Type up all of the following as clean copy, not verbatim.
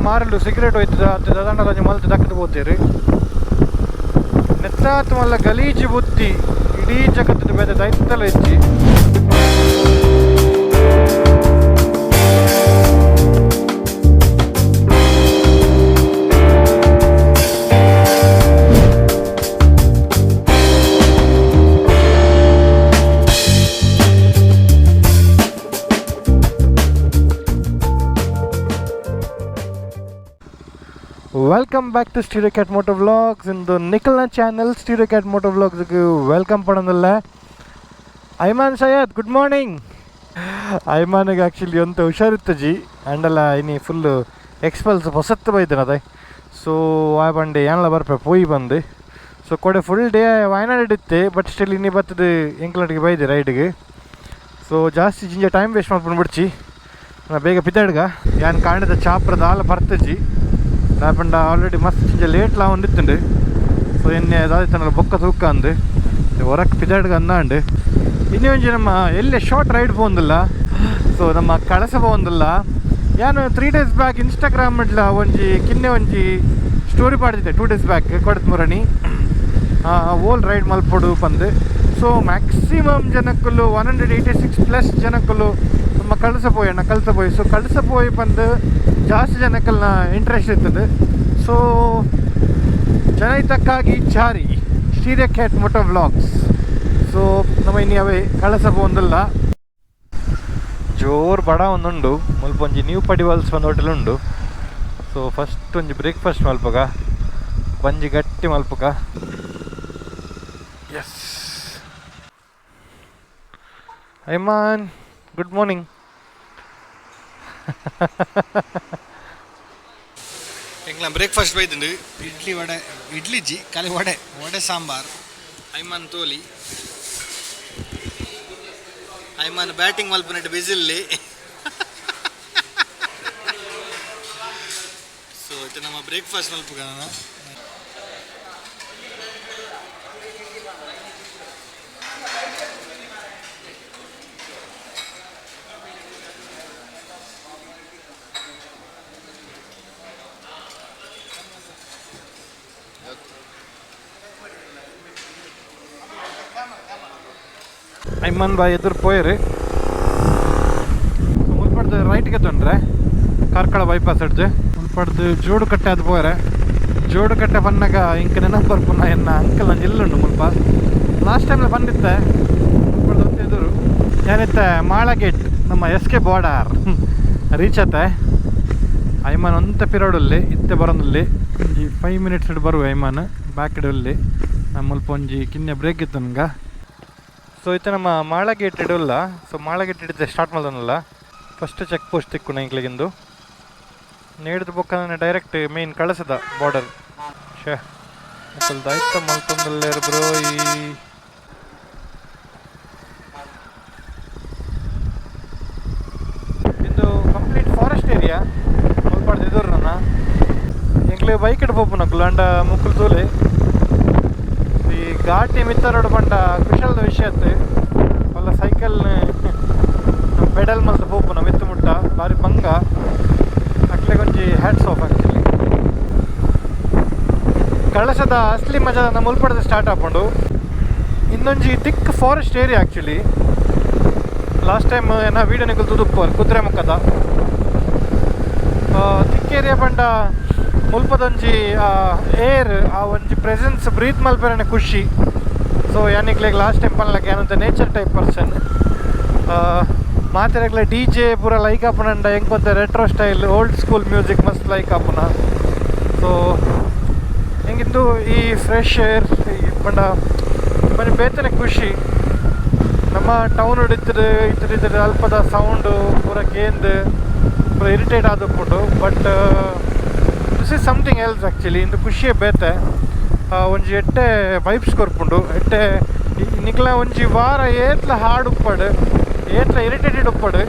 ಮಾರಲು ಸಿಗರೇಟ್ ಹೋಯ್ತದ ಅಂತ ದಂಡ ಮಲ್ತು ದಕ್ಕದು ಹೋಗ್ತೀರಿ ನೆತ್ತಾತ್ ಮಲ್ಲ ಗಲೀಜು ಬುತ್ತಿ ಇಡೀ ಜಗತ್ತದ ಬೇದ ದೈತಲ ಹೆಚ್ಚಿ welcome back to Stereo Cat Moto vlogs ಇಂದು ನಿಖಲ್ನ ಚಾನಲ್ ಸ್ಟೀರಿಯೋ ಕ್ಯಾಟ್ ಮೋಟೋ ವ್ಲಾಗ್ಸ್ಗೆ ವೆಲ್ಕಮ್ ಪಡೋದಲ್ಲ ಐಮಾನ್ ಸಯ್ಯದ್ ಗುಡ್ ಮಾರ್ನಿಂಗ್ ಐಮಾನಿಗೆ ಆ್ಯಕ್ಚುಲಿ ಅಂತ ಹುಷಾರಿತ್ತು ಜಿ ಆ್ಯಂಡಲ್ಲ ಇನಿ ಫುಲ್ಲು ಎಕ್ಸ್ಪಲ್ಸ್ ಹೊಸತ್ತು ಬೈತೇನೆ ಅದೇ ಸೊ ಆ ಬಂಡೆ ಏನೆಲ್ಲ ಬರ್ಪೆ ಪೋಯಿ ಬಂದು ಸೊ ಕೊಡೆ ಫುಲ್ ಡೇ ವಯನಾಡ್ ಇಡುತ್ತೆ ಬಟ್ ಸ್ಟಿಲ್ ಇನ್ನಿ ಬರ್ತದೆ ಎಂಕ್ಲಟ್ಟಿಗೆ ಬೈದೆ ರೈಡ್ಗೆ ಸೊ ಜಾಸ್ತಿ ಜಿಂಜ ಟೈಮ್ ವೇಸ್ಟ್ ಮಾಡ್ಕೊಂಡು ಬಿಡ್ಚಿ ನಾ ಬೇಗ ಪಿದ್ದಾಡ್ಗ ಏನು ಕಾಣಿದ ಚಾಪ್ರದ ಹಾಲು ಬರ್ತಜಿ ನಾಪಂಡ ಆಲ್ರೆಡಿ ಮಸ್ತ್ ಜಿಂಜ ಲೇಟ್ಲ ಒಂದಿತ್ತುಂಡು ಸೊ ಎಣ್ಣೆ ಅದಾದಿತ್ತನಲ್ಲ ಬೊಕ್ಕ ತೂಕ ಅಂದು ಹೊರಕ್ಕೆ ಪಿದಾಡ್ಗ ಅಂದಾಂಡು ಇನ್ನೇ ಒಂಜಿ ನಮ್ಮ ಎಲ್ಲೇ ಶಾರ್ಟ್ ರೈಡ್ ಪೋಂದಿಲ್ಲ ಸೊ ನಮ್ಮ ಕಳಸ ಪೋಂದಿಲ್ಲ ಏನು 3 days ಬ್ಯಾಕ್ ಇನ್ಸ್ಟಾಗ್ರಾಮ್ ಇಡ್ಲ ಒಂಜಿ ಕಿನ್ನೆ ಒಂಜಿ ಸ್ಟೋರಿ ಪಾಡ್ದಿದ್ದೆ 2 days ಬ್ಯಾಕ್ ಕೊಡತ್ ಮುರಣಿ ಓಲ್ ರೈಡ್ ಮಲ್ಪೊಡು ಪಂದು ಸೊ ಮ್ಯಾಕ್ಸಿಮಮ್ ಜನಕ್ಕಲು 186+ ಜನಕ್ಕಲು ನಮ್ಮ ಕಳಸ ಪೋಯಿ ಸೊ ಕಳಸ ಪೋಯಿ ಪಂದು ಜಾಸ್ತಿ ಜನಕ್ಕಲ್ನ ಇಂಟ್ರೆಸ್ಟ್ ಇರ್ತದೆ ಸೊ ಜನ ಇದ್ದಕ್ಕಾಗಿ ಚಾರಿ Stereo Cat Moto vlogs so ನಮ್ಮ ಇನ್ನು ಅವೇ ಕಳಸ ಪೋಂದಿಲ್ಲ ಜೋರು ಬಡ ಒಂದುಂಡು ಮುಲ್ಪ ಒಂಜಿ ನ್ಯೂ ಪಡಿವಲ್ಸ್ ಒಂದು ಹೋಟೆಲ್ ಉಂಡು ಸೊ ಫಸ್ಟ್ ಒಂಜಿ ಬ್ರೇಕ್ಫಾಸ್ಟ್ ಮಲ್ಪಗ ಬಂಜಿ ಗಟ್ಟಿ ಮಲ್ಪಗ ಎಸ್ ಐಮಾನ್ ಗುಡ್ ಮಾರ್ನಿಂಗ್ ಎಂಗ್ಲ ಬ್ರೇಕ್ಫಾಸ್ಟ್ ಬೈದುಂಡು ಇಡ್ಲಿ ವಡೆ ಇಡ್ಲಿ ಜಿ ಖಾಲಿ ವಡೆ ಸಾಂಬಾರ್ ಐಮಾನ್ ತೋಲಿ ಐಮಾನ್ ಬ್ಯಾಟಿಂಗ್ ಮಲ್ಪನಿಟ್ಟು ಬಿಸಿಲ್ಲಿ ಸೊ ಇದು ನಮ್ಮ ಬ್ರೇಕ್ಫಾಸ್ಟ್ ಮಲ್ಪಗ ನಾನು ಐಮನ್ ಬಾಯ್ ಎದುರು ಪೋಯರು ಮುಲ್ಪಡ್ದು ರೈಟ್ಗೆ ತೊಂದರೆ ಕಾರ್ಕಳ ಬೈಪಾಸ್ ಹಿಡ್ದು ಮುಲ್ಪಡ್ದು ಜೋಡು ಕಟ್ಟೆ ಅದು ಪೋಯರೆ ಜೋಡು ಕಟ್ಟೆ ಬಂದಾಗ ಇಂಕ ನೆನಪು ಬರ್ಪುನ ಎನ್ನ ಅಂಕಲ್ ನಂಗೆ ಎಲ್ಲುಂಡು ಮುಲ್ಪ ಲಾಸ್ಟ್ ಟೈಮ್ ಬಂದಿತ್ತೆ ಮುಲ್ಪಡ್ದು ಎದುರು ಏನಿತ್ತೆ ಮಾಳ ಗೇಟ್ ನಮ್ಮ SK ಬಾರ್ಡರ್ ರೀಚ್ ಆತೆ ಐಮಾನ್ ಒಂತ ಪಿರೋಡಲ್ಲಿ ಇತ್ತೆ ಬರೋದಲ್ಲಿ ಒಂಜಿ 5 minutes ಇಡು ಬರುವ ಐಮಾನ್ ಬ್ಯಾಕ್ ಇಡಲ್ಲಿ ನಮ್ಮ ಮುಲ್ಪ ಒಂಜಿ ಕಿನ್ನೆ ಬ್ರೇಕ್ ಇತ್ತು ನನಗೆ ಸೊ ಇತ್ತು ನಮ್ಮ ಮಾಳ ಗೇಟ್ ಇಡಲ್ಲ ಸೊ ಮಾಳ ಗೇಟ್ ಹಿಡಿದ್ರೆ ಸ್ಟಾರ್ಟ್ ಮಾಡೋದನ್ನಲ್ಲ ಫಸ್ಟ್ ಚೆಕ್ ಪೋಸ್ಟ್ ತಿಕ್ಕು ನಂಗ್ಲಿಗಿಂದು ನೇಡಿದ ಬೊಕ್ಕ ಡೈರೆಕ್ಟ್ ಮೇನ್ ಕಳಿಸದ ಬಾರ್ಡರ್ ಶೇ ಸ್ವಲ್ಪ ಆಯ್ತ ಮಲ್ಕೊಂಡಲ್ಲೇ ಬ್ರೋ ಇದು ಕಂಪ್ಲೀಟ್ ಫಾರೆಸ್ಟ್ ಏರಿಯಾ ಮಲ್ಪಾಡ್ದು ಎದುರು ನನ್ನ ಎಂಗ್ಲೇ ಬೈಕ್ ಇಡ್ಬೋಪು ನಕ್ಲು ಅಂಡ ಮುಕ್ಕಲು ತೋಲೆ ಈ ಘಾಟಿ ಮಿತ್ತರೋಡು ಪಂಡ ಕುಶಲದ ವಿಷಯ ಅಲ್ಲ ಸೈಕಲ್ ಪೆಡಲ್ ಮಲ್ತು ಪೋಪುನ ಮಿತ್ತು ಮುಟ್ಟ ಬಾರಿ ಬಂಗ ಅಕ್ಲೆ ಕೊಂಚಿ ಹ್ಯಾಟ್ಸ್ ಆಫ್ ಆ್ಯಕ್ಚುಲಿ ಕಳಸದ ಅಸ್ಲಿ ಮಜಾ ನಮ್ಮ ಮುಲ್ಪಡದ ಸ್ಟಾರ್ಟ್ ಆಪುಂಡು ಇನ್ನೊಂಜಿ ತಿಕ್ forest area actually last time ನಾ ವೀಡಿಯೋ ನಿಗಲ್ ತುದುಪ್ಪು ಕುದುರೆ ಮುಖದ ತಿಕ್ ಏರಿಯಾ ಪಂಡ ಮುಲ್ಪದೊಂಜಿ ಏರ್ ಆ ಒಂಜಿ ಪ್ರೆಸೆನ್ಸ್ ಬ್ರೀತ್ ಮಲ್ಪೇರನೆ ಖುಷಿ ಸೊ ಯಾನಿಕ್ಲೆಗ್ ಲಾಸ್ಟ್ ಟೈಮ್ ಪನ್ಲಕ್ಕೆ ಏನಂತ ನೇಚರ್ ಟೈಪ್ ಪರ್ಸನ್ ಮಾತೆರೆಗ್ಲ DJ ಪೂರ ಲೈಕ್ ಆಪುನಂಡ ಹೆಂಗೊಂತ retro style old school music ಮಸ್ತ್ ಲೈಕ್ ಆಪುನ ಸೊ ಹೆಂಗಿದ್ದು ಈ ಫ್ರೆಶ್ ಏರ್ ಪಂಡ ಮನೆ ಬೇತನೆ ಖುಷಿ ನಮ್ಮ ಟೌನ್ ಹಿಡಿತರು ಇದ್ರ ಅಲ್ಪದ ಸೌಂಡು ಪೂರ ಕೇಂದ್ ಪೂರ ಇರಿಟೇಟ್ ಆದಪ್ಪುಂಡು but this is something else actually ಇಂದು ಖುಷಿಯೇ ಬೇತೆ ಒಂಜಿ ಎಟ್ಟೆ ವೈಬ್ಸ್ ಕೊರ್ಪುಂಡು ಎಟ್ಟೆ ನಿಕ್ಲ ಒಂಜಿ ವಾರ ಏತ್ಲ ಹಾಡು ಉಪ್ಪಡು ಏತ್ಲ ಇರಿಟೇಟೆಡ್ ಉಪ್ಪಡು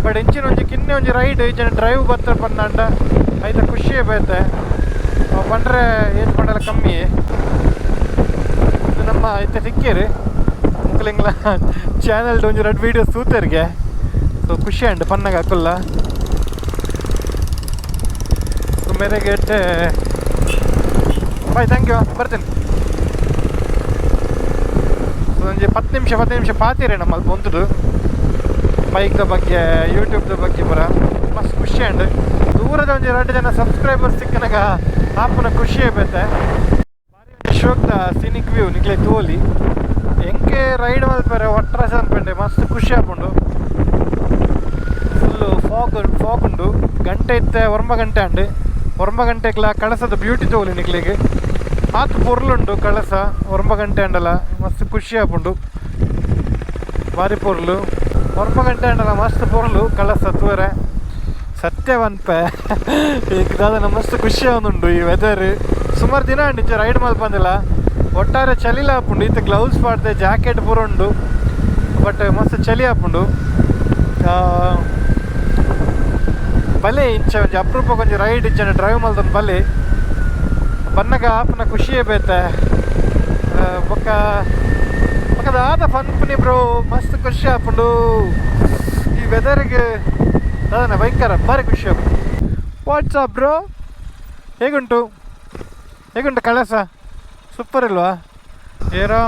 ಬಟ್ ಎಂಚಿನ ಒಂಜಿ ಕಿನ್ನೆ ಒಂಜಿ ರೈಡ್ ಈಜನ ಡ್ರೈವ್ ಬತ್ತ ಪನ್ನಂಡ ಐತ ಖುಷಿಯೇ ಬೇತೆ ಬಂದರೆ ಏನು ಮಾಡಲ್ಲ ಕಮ್ಮಿ ಇದು ನಮ್ಮ ಐತೆ ಸಿಕ್ಕೇರಿ ಮುಕ್ಲಿಂಗ್ಲ ಚಾನಲ್ದು ಒಂಜಿ 2 ವೀಡಿಯೋಸ್ ತೂತೇರಿಗೆ ಸೊ ಖುಷಿ ಅಂಡ್ ಪನ್ನಾಗ ಹಾಕಲ್ಲ ಮೇರೆಗೆಟ್ಟೆ ಬಾಯ್ ಥ್ಯಾಂಕ್ ಯು ಬರ್ತೀನಿ. ಒಂಜಿ 10 ನಿಮಿಷ ಪಾತಿರೆ ನಮ್ಮಲ್ಲಿ ಬಂತದ್ದು ಬೈಕ್ದ ಬಗ್ಗೆ ಯೂಟ್ಯೂಬ್ದ ಬಗ್ಗೆ ಬರ ಮಸ್ತ್ ಖುಷಿ ಉಂಡು. ದೂರದ ಒಂಜಿ 2 ಜನ ಸಬ್ಸ್ಕ್ರೈಬರ್ಸ್ ಸಿಕ್ಕನಾಗ ಆಪನ ಖುಷಿ ಆಯ್ತೆ. ಶೋಕ್ದ ಸಿನಿಕ್ ವ್ಯೂ ನಿಕ್ಲೆ ತೋಲಿ ಎಂಕೆ ರೈಡ್ ಮಲ್ಪರೆ ಒಟ್ರಾಸ ಅನ್ಪಂಡೆ ಮಸ್ತ್ ಖುಷಿ ಆಪುಂಡು. ಫುಲ್ಲು ಫಾಗ್ ಉಂಡು. ಗಂಟೆ ಇತ್ತೆ 9 ಗಂಟೆ ಅಂಡು 9 ಗಂಟೆಗ್ಲ ಕಳಸದ ಬ್ಯೂಟಿ ತೋಲಿ ನಿಕ್ಲಿಗೆ ಆತು ಪೊರ್ಲುಂಡು ಕಳಸ 9 ಗಂಟೆ ಅಂಡಲ ಮಸ್ತ್ ಖುಷಿ ಆಪುಂಡು. ಬಾರಿ ಪೊರ್ಲು 9 ಗಂಟೆ ಅಂಡಲ ಮಸ್ತ್ ಪೊರ್ಲು ಕಳಸ ತೂರೆ ಸತ್ಯವನ್ಪೆ ಈಗ ದಾದನ ಮಸ್ತ್ ಖುಷಿ ಆವೊಂದುಂಡು. ಈ ವೆದರ್ ಸುಮಾರು ದಿನ ಅಂಡಿಚ್ಚ ರೈಡ್ ಮಲ್ಪಂದಿಲ್ಲ ಒಟ್ಟಾರೆ ಚಲಿಲ ಆಪುಂಡು. ಇತ್ತು ಗ್ಲೌಸ್ ಪಾಡ್ದೆ ಜಾಕೆಟ್ ಪೂರ ಉಂಡು ಬಟ್ ಮಸ್ತ್ ಚಳಿ ಆಪುಂಡು. ಬಲೆ ಇಂಚ ಒಂಜಿ ಅಪರೂಪ ಕೊಂಚ ರೈಡ್ ಇಂಚ ಡ್ರೈವ್ ಮಲ್ದೊಂದು ಬಲೆ ಬನ್ನಗ ಆಪನ ಖುಷಿಯೇ ಬೇತೆ ಬೊಕ್ಕ ಬೊಕ್ಕದ ಆದ ಪನ್ಪುನಿ ಬ್ರೋ ಮಸ್ತ್ ಖುಷಿ ಆಪುಂಡು. ಈ ವೆದರ್ಗೆ ಅದನ್ನ ಭಯಂಕರ ಭಾರಿ ಖುಷಿ ಆಪುಂಡು. ವಾಟ್ಸಪ್ ಬ್ರೋ ಹೇಗುಂಟು ಕಳಸ ಸೂಪರ್ ಇಲ್ವಾ? ಏರಾ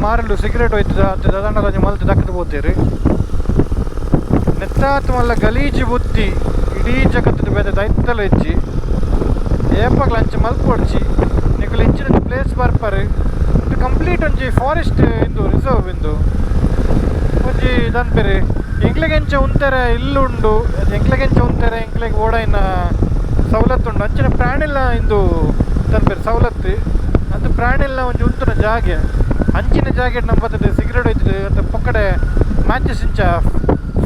ಮಾರಿಲು ಸಿಗರೇಟ್ ಹೋಯ್ತದ ಅಂತ ದದಂಡ ಕೊಂಚ ಮಲ್ತು ದಕ್ಕದು ಹೋಗ್ತೀರಿ ನೆತ್ತಾತ್ ಮಲ್ಲ ಗಲೀಜು ಬುತ್ತಿ ಇಡೀ ಜಗತ್ತದ ಬೇರೆ ದೈತ್ತಲ ಹೆಚ್ಚಿ ಏಪಗ್ಲ ಅಂಚೆ ಮಲ್ಪು ಹೊಡ್ಚಿ ನಿಕಲು ಹೆಚ್ಚಿನ ಪ್ಲೇಸ್ ಬರ್ಪರು ಇದು ಕಂಪ್ಲೀಟ್ ಒಂಜಿ ಫಾರೆಸ್ಟ್ ಇಂದು ರಿಸರ್ವ್ ಇಂದು ಒಂಜಿ ದನ್ಪೆರಿ ಎಂಕ್ಲೆಗೆಂಚ ಉಂತಾರೆ ಇಲ್ಲುಂಡು ಎಂಕ್ಲೆಗೆಂಚ ಉಂತಾರೆ ಎಂಕ್ಲೆಗೆ ಓಡಾಯಿನ ಸವಲತ್ತು ಉಂಡು ಅಂಚಿನ ಪ್ರಾಣಿಲ್ಲ ಇಂದು ದನ್ಪೆರಿ ಸವಲತ್ತು ಅದು ಪ್ರಾಣಿಲ್ಲ ಒಂಜಿ ಉಂತುನ ಜಾಗೆ ಅಂಚಿನ ಜಾಗೆ ನಂಬತ್ತದೆ ಸಿಗರೇಟ್ ಹೋಯ್ತದೆ ಅದು ಪಕ್ಕಡೆ ಮ್ಯಾಚಸ್ ಇಂಚ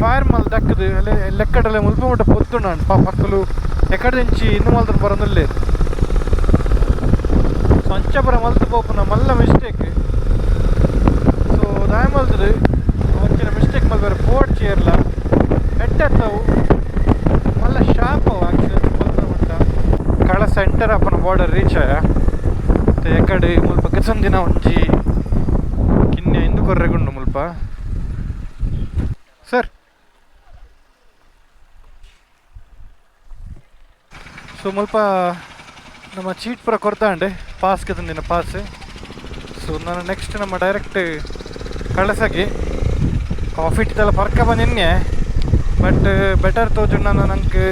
ಫೈರ್ ಮಲ್ ದಕ್ಕದು ಅಲ್ಲೇ ಲೆಕ್ಕಡಲ್ಲೇ ಮುಲ್ಪ ಮುಟ್ಟ ಪೊತ್ತುಂಡು ನಾನು ಪಕ್ಕಲು ಎಕಡೆಂಚಿ ಇನ್ನು ಮಲ್ತನ ಬರೋದಿಲ್ಲೇ ಸೊ ಅಂಚಪುರ ಮಲ್ತು ಪೋಪುನ ಮಲ್ಲ ಮಿಸ್ಟೇಕ್ ಸೊ ದಾಯ ಮಲ್ತದು ಒಂಚಿನ ಮಿಸ್ಟೇಕ್ ಮಲ್ಬೇರೆ ಪೋಡ್ ಚೇರ್ಲ ಹೆಟ್ಟೆತ್ತವು ಮಲ್ಲ ಶಾಪ್ ಅವು ಆ್ಯಕ್ಚುಲಿ ಮಲ್ತ ಮುಟ್ಟ ಕಳ ಸೆಂಟರ್ ಅಪ್ಪನ ಬಾರ್ಡರ್ ರೀಚ್ ಆಯ ಮತ್ತು ಎಕಡೆ ಮುಲ್ಪ ಕೆಸೊಂದಿನ ಒಂಜಿ ಕಿನ್ನೆ ಇಂದು ಕೊರ್ರೆಗುಂಡು ಮುಲ್ಪ ಸರ್. ಸೊ ಮುಲ್ಪ ನಮ್ಮ ಚೀಟ್ ಪೂರ ಕೊಡ್ತಾಂಡೆ ಪಾಸ್ಗೆ ತಂದಿನ ಪಾಸ್. ಸೊ ನಾನು ನೆಕ್ಸ್ಟ್ ನಮ್ಮ ಡೈರೆಕ್ಟ್ ಕಳಸಗೆ ಕಾಫಿ ಟೀತೆಲ್ಲ ಪರ್ಕ ಬಂದಿನ್ನೆ ಬಟ್ ಬೆಟರ್ ತೋಜು ನಾನು ನಂಗೆ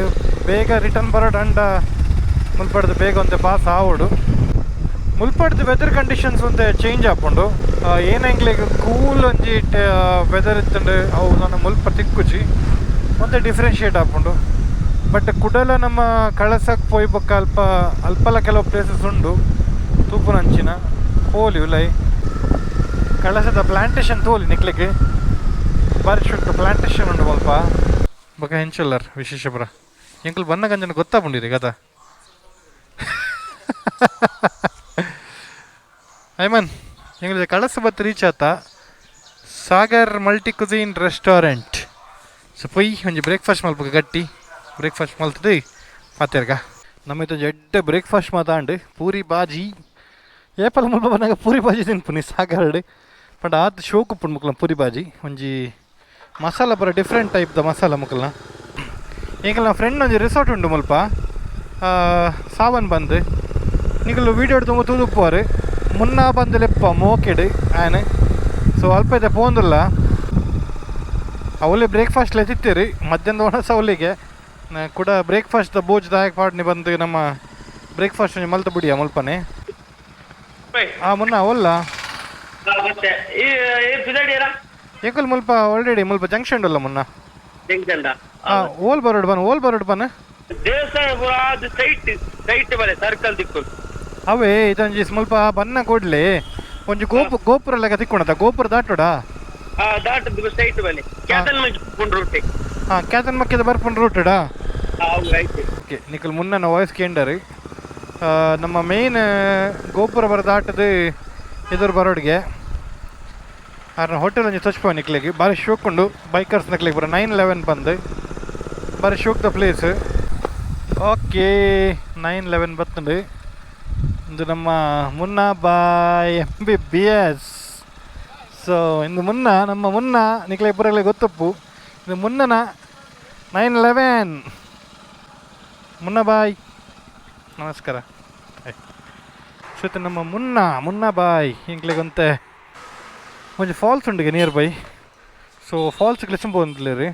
ಬೇಗ ರಿಟರ್ನ್ ಬರೋಡು ಅಂಡ ಮುಲ್ಪಡ್ದು ಬೇಗ ಒಂದೇ ಪಾಸ್ ಆವೋಡು. ಮುಲ್ಪಡ್ದು ವೆದರ್ ಕಂಡೀಷನ್ಸ್ ಒಂದೇ ಚೇಂಜ್ ಆಪುಂಡು ಏನಂಗ್ಲಿಗೆ ಕೂಲ್ ಒಂಜಿ ವೆದರ್ ಇತ್ತಂಡು ಅವು ನಾನು ಮುಲ್ಪ ತಿಕ್ಕುಚಿ ಒಂದೇ ಡಿಫ್ರೆನ್ಷಿಯೇಟ್ ಆಪುಂಡು. ಬಟ್ ಕುಡಲ ನಮ್ಮ ಕಳಸಕ್ಕೆ ಪೋಯ್ ಬೊಕ್ಕ ಅಲ್ಪಲ ಕೆಲವು ಪ್ಲೇಸಸ್ ಉಂಡು ತೂಪುನಂಚಿನ ಹೋಲಿ ಉಲೈ ಕಳಸದ ಪ್ಲಾಂಟೇಶನ್ ತೋಲಿ ನಿಕ್ಲಿಕ್ಕೆ ಬಾರಿ ಶುಟ್ಟು ಪ್ಲಾಂಟೇಶನ್ ಉಂಡು ಸ್ವಲ್ಪ ಬೊಕ್ಕ ಹೆಂಚಲ್ಲರ್ ವಿಶೇಷಪುರ ಎಂಕಲ್ ಬನ್ನ ಗಂಜನ ಗೊತ್ತಾಪುಂಡಿರಿ ಕಥಾ ಐಮನ್ ಎಂಗ್ಲ ಕಳಸ ಬತ್ತು ರೀಚ್ ಆತ ಸಾಗರ್ ಮಲ್ಟಿ ಕುಸೀನ್ ರೆಸ್ಟೋರೆಂಟ್. ಸೊ ಪೊಯ್ ಒಂಜಿ ಬ್ರೇಕ್ಫಾಸ್ಟ್ ಮಲ್ಪಗ ಗಟ್ಟಿ ಬ್ರೇಕ್ಫಾಸ್ಟ್ ಮಲ್ತದೆ ಮಾತಾರ್ಗ ನಮ್ಮೈತೆ ಎಡ್ಡೆ ಬ್ರೇಕ್ಫಾಸ್ಟ್ ಮಾತಾಂಡು ಪೂರಿ ಬಾಜಿ ಏಪಲ ಮುಲ್ಪ ಬಂದಾಗ ಪೂರಿ ಬಾಜಿ ತಿನ್ಪುನಿ ಸಾಗರ್ಡ್ ಬಟ್ ಆದ ಶೋಕ್ ಉಪ್ಪುಂಡು ಮುಕ್ಲ ಪೂರಿ ಬಾಜಿ ಒಂಜಿ ಮಸಾಲ ಪೂರ ಡಿಫ್ರೆಂಟ್ ಟೈಪ್ದ ಮಸಾಲ ಮುಕ್ಲ. ಈಗ ನಮ್ಮ ಫ್ರೆಂಡ್ ಒಂಜಿ ರಿಸಾರ್ಟ್ ಉಂಡು ಮುಲ್ಪ ಸಾವನ್ ಬಂದು ನಿಗಲು ವೀಡಿಯೋ ತುಂಬ ತೂದುಪ್ಪುವರು ಮುನ್ನ ಬಂದು ಲೆಪ್ಪ ಮೋಕೆಡ್ ಆ್ಯನ್. ಸೊ ಅಲ್ಪ ಇದೆ ಪೋಂದಿಲ್ಲ ಅವಲೇ ಬ್ರೇಕ್ಫಾಸ್ಟ್ಲೆ ತಿತ್ತೀರಿ ಮಧ್ಯಾಹ್ನದ ಒಣಸ ಅವಲಿಗೆ ಕೂಡ ಬ್ರೇಕ್ಫಾಸ್ಟ್ ಬೋಜ್ ದಾಯಕ ಪಾಡ್ನಿ ಬಂದು ನಮ್ಮ ಬ್ರೇಕ್ಫಾಸ್ಟ್ ಮಲ್ತ ಬಿಡಿಯ ಮುಲ್ಪನೆ ಮುನ್ನ ಅವಲ್ಲ ಎಂಕಲ್ ಮುಲ್ಪ ಆಲ್ರೆಡಿ ಮುಲ್ಪ ಜಂಕ್ಷನ್ ಉಲ್ಲ ಮುನ್ನ ಓಲ್ ಬರೋಡು ಬನ್ನ ಅವೇ ಇದೊಂಜಿ ಮುಲ್ಪ ಬನ್ನ ಕೊಡ್ಲಿ ಒಂಜಿ ಗೋಪುರ ಲೆಕ್ಕ ತಿಕ್ಕೊಂಡ ಗೋಪುರ ದಾಟೋಡ ಕ್ಯಾತನ್ ಮಕ್ಕಿದ ಬರ್ಪುಂಡು ರೂಟಡಾ ಓಕೆ ನಿಕಲ್ ಮುನ್ನ ವಾಯ್ಸ್ ಕೇಂಡರು ನಮ್ಮ ಮೇನ್ ಗೋಪುರ ಬರ ದಾಟದು ಎದುರು ಬರೋಡಿಗೆ ಆರ್ನ ಹೋಟೆಲ್ ಒಂಜಿ ತಚ್ಪೋ ನಿಕ್ಲಿಗೆ ಬಾರಿ ಶೋಕ್ ಉಂಡು ಬೈಕರ್ಸ್ ನಕ್ಲಿಗೆ ಬರೋ 911 ಬಂದು ಬಾರಿ ಶೋಕ್ದ ಪ್ಲೇಸ್. ಓಕೆ 911 ಬತ್ತುಂಡು ಇಂದು ನಮ್ಮ ಮುನ್ನ ಬಾಯ್ MBBS. ಸೊ ಇಂದು ನಮ್ಮ ಮುನ್ನ ನಿಕ್ಲೆ ಪುರಗಳಿಗೆ ಗೊತ್ತಪ್ಪು ಇದು ಮುನ್ನನ 911 ಮುನ್ನ ಬಾಯ್ ನಮಸ್ಕಾರ. ನಮ್ಮ ಮುನ್ನ ಬಾಯ್ ಇಂಗ್ಲಿಗಂತೆ ಒಂಜಿ ಫಾಲ್ಸ್ ಉಂಡಿಗೆ ನಿಯರ್ ಬೈ. ಸೊ ಫಾಲ್ಸ್ ಕ್ಲಿಸಂಬೋದಿಲ್ಲ ರೀ.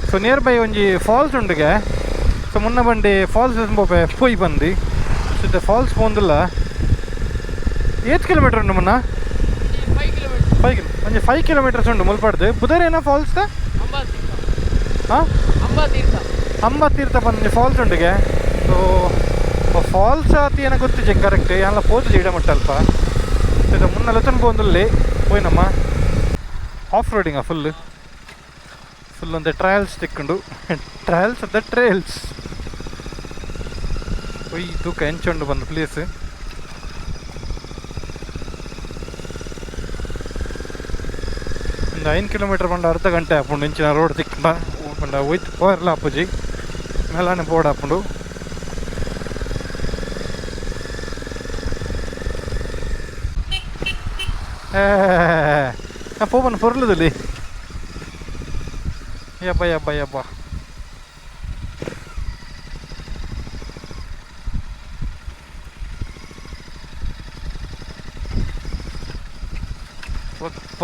ಸೊ ನಿಯರ್ ಬೈ ಒಂಜಿ ಫಾಲ್ಸ್ ಉಂಡಿಗೆ. ಸೊ ಮುನ್ನ ಬಂಡಿ ಫಾಲ್ಸ್ ಪೋಯಿ ಬಂದು ಸೊ ಫಾಲ್ಸ್ ಪೋಂದಿಲ್ಲ. 8 ಕಿಲೋಮೀಟರ್ ಉಂಡು ಮುನ್ನ 5 ಕಿಲೋಮೀಟರ್ಸ್ ಉಂಡು ಮುಲ್ಪಡ್ದು. ಬುಧರೇನ ಫಾಲ್ಸ್ ಹಾಂ ಅಂಬಾತೀರ್ಥ ಬಂದು ಫಾಲ್ಸ್ ಉಂಡಿಗೆ. ಸೊ ಫಾಲ್ಸ್ ಆತಿ ಏನೋ ಗೊತ್ತಿಜೆ ಕರೆಕ್ಟ್ ಎಲ್ಲ ಪೋದು ಇಡ ಮಟ್ಟ ಅಲ್ಪ. ಇದು ಮುನ್ನ ಲತನ್ ಪೋಂದಲ್ಲಿ ಪೋಯ್ನಮ್ಮ ಆಫ್ ರೋಡಿಂಗ ಫುಲ್ ಒಂದು ಟ್ರಯಲ್ಸ್ ತಿಕ್ಕೊಂಡು ಟ್ರಯಲ್ಸ್ ಅದ ಟ್ರಯಲ್ಸ್ ಒಯ್ ತೂಕ ಹೆಂಚುಂಡು ಬಂದು ಪ್ಲೇಸ್. ಒಂದು 5 ಕಿಲೋಮೀಟರ್ ಬಂದು ಅರ್ಧ ಗಂಟೆ ಹಾಕೊಂಡು ಇಂಚಿನ ರೋಡ್ ತಿಕ್ಕ ಬಂಡ ಹೋಯ್ತು ಪೋರ್ಲ ಅಪ್ಪುಜಿ ಮೇಲಾನೆ ಬೋರ್ಡ್ ಹಾಕೊಂಡು. ಪೋಬನ್ ಪೊರ್ಲದಲ್ಲಿ ಯಬ್ಬ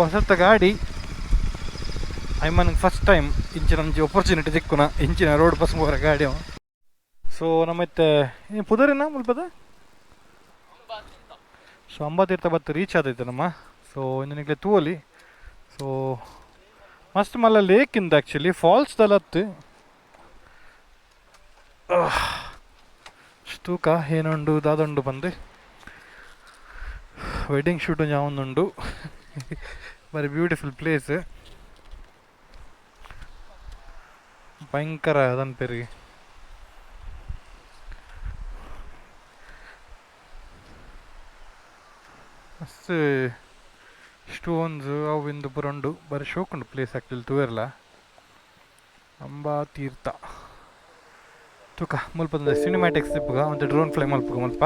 ಹೊಸತ್ತ ಗಾಡಿ ಐಮನ್ಗೆ ಫಸ್ಟ್ ಟೈಮ್ ಇಂಚಿನ ಒಂಜಿ ಆಪರ್ಚುನಿಟಿ ಸಿಕ್ಕುನ ಇಂಚಿನ ರೋಡ್ ಬಸ್ ಹೋಗ್ರ ಗಾಡಿ ಅವ. ಸೊ ನಮ್ಮತ್ತೆ ಪುದರಿನ ಮುಲ್ಪದ ಸೊ ಅಂಬಾತೀರ್ಥ ಬತ್ತು ರೀಚ್ ಆದೈತೆ ನಮ್ಮ. ಸೊ ನಿನಗೆ ತೂವಲಿ ಸೊ ಮಸ್ತ್ ಮಲ್ಲ ಲೇಕಿಂದ ಆ್ಯಕ್ಚುಲಿ ಫಾಲ್ಸ್ ದಲತ್ತು ತೂಕ ಏನುಂಡು ದಾದುಂಡು ಬಂದು ವೆಡ್ಡಿಂಗ್ ಶೂಟು ಯಾವೊಂದುಂಡು. ವೆರಿ ಬ್ಯೂಟಿಫುಲ್ ಪ್ಲೇಸ್ ಭಯಂಕರ ಅದನ್ನ ಪೇರಿಗೆ ಮಸ್ತ್ ಸ್ಟೋನ್ಸ್ ಅವಿಂದು ಬರೋಂಡು ಬರೀ ಶೋಕುಂಡು ಪ್ಲೇಸ್ ಆ್ಯಕ್ಚುಲಿ ತೂವೆರ್ಲ ಅಂಬಾತೀರ್ಥ ತೂಕ ಮುಲ್ಪ ಸಿನಿಮ್ಯಾಟಿಕ್ಸ್ ತಿಪ್ಪುಗ ಒಂದು ಡ್ರೋನ್ ಫ್ಲೈ ಮಲ್ಪುಗ ಮುಲ್ಪ.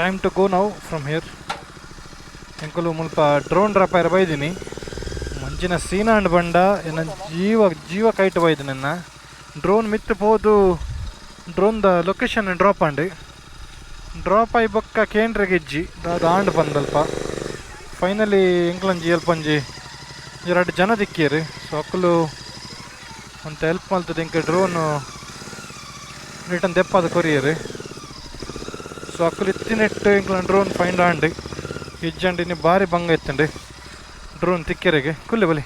Time to go now from here. ಎಂಕಲು ಮುಲ್ಪ ಡ್ರೋನ್ ಡ್ರಾಪರ್ ಬೈದಿನಿ ಮಂಚಿನ ಸೀನಾ ಅಂಡ್ ಬಂಡ ಎನ್ನ ಜೀವ ಕೈಟ್ ಬೈದು ನನ್ನ ಡ್ರೋನ್ ಮಿತ್ತು ಪೋದು ಡ್ರೋನ್ದ ಲೊಕೇಶನ್ ಡ್ರಾಪ್ ಆಗಿ ಬೊಕ್ಕ ಕೇಂದ್ರ ಗೆಜ್ಜಿ ಅದು ಆಂಡ್ ಬಂದಲ್ಪ ಫೈನಲಿ ಎಂಕ್ಲಂಜಿ ಎಲ್ಪಂಜಿ 2 ಜನ ದಿಕ್ಕಿಯರು. ಸೊ ಅಕ್ಕಲು ಅಂತ ಹೆಲ್ಪ್ ಮಾಡ್ತದೆ ಇಂಕ ಡ್ರೋನು ರಿಟರ್ನ್ ದೆಪ್ಪದ ಕೊರಿಯರು. ಸೊ ಅಕ್ಕಲು ಇತ್ತಿನೆಟ್ಟು ಇಂಕ್ಲ ಡ್ರೋನ್ ಫೈಂಡ್ ಆಂಡ್ ಇಜ್ಜಂಡಿ ಭಾರಿ ಬಂಗ ಎತ್ತಂಡು ಡ್ರೋನ್ ತಿಕ್ಕೆರೆಗೆ ಕುಲ್ಲೆ ಬಲಿ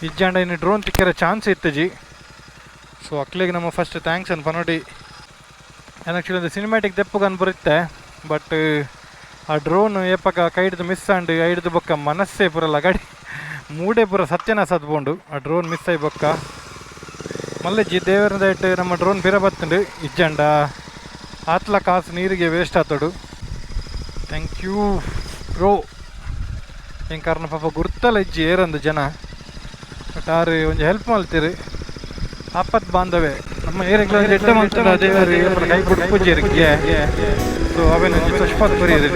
ಇಜ್ಜಾಂಡ ಇನ್ನು ಡ್ರೋನ್ ತಿಕ್ಕರ ಚಾನ್ಸ್ ಇತ್ತು ಜಿ. ಸೊ ಅಕ್ಲಿಗೆ ನಮ್ಮ ಫಸ್ಟ್ ಥ್ಯಾಂಕ್ಸ್ ಅನ್ಪ ನೋಡಿ. ನಾನು ಆ್ಯಕ್ಚುಲಿ ಒಂದು ಸಿನಿಮ್ಯಾಟಿಕ್ ದೆಪ್ಪಗನ್ ಬರುತ್ತೆ, ಬಟ್ ಆ ಡ್ರೋನ್ ಏಪಕ ಕೈ ಹಿಡಿದು ಮಿಸ್ ಆಂಡ್ ಹಿಡಿದು ಬೊಕ್ಕ ಮನಸ್ಸೇ ಪುರಲ್ಲ ಗಾಡಿ ಮೂಡೇ ಪೂರ ಸತ್ಯನ ಸದ್ಬೋದು ಆ ಡ್ರೋನ್ ಮಿಸ್ ಆಗಿ ಬೊಕ್ಕ. ಮಲ್ಲೆಜ್ಜಿ ದೇವರದ ಇಟ್ಟು ನಮ್ಮ ಡ್ರೋನ್ ಬಿರ ಬತ್ತುಂಡು ಇಜ್ಜಂಡ ಆತ್ಲ ಕಾಸು ನೀರಿಗೆ ವೇಸ್ಟ್ ಆತೋಡು. Thank you bro. ಹೆಂಗೆ ಕಾರಣ ಪಾಪ ಗುರ್ತಲ್ಲ ಇಜ್ಜಿ ಏರಂದು ಜನ, ಬಟ್ ಆರು ಒಂದು ಹೆಲ್ಪ್ ಮಾಡ್ತೀರಿ ಆಪತ್ ಬಾಂಧವೇ ನಮ್ಮ ಏರಿಯಾಗ್ಲ ಎಡ್ಡ ಮಾಡ್ತಾರೆ ದೇವರು ಕೈ ಕೊಟ್ಟು ಪೂಜೆ. ಸೊ ಅವೇನು ಪುಷ್ಪಾತ್ ಬರೀರಿ.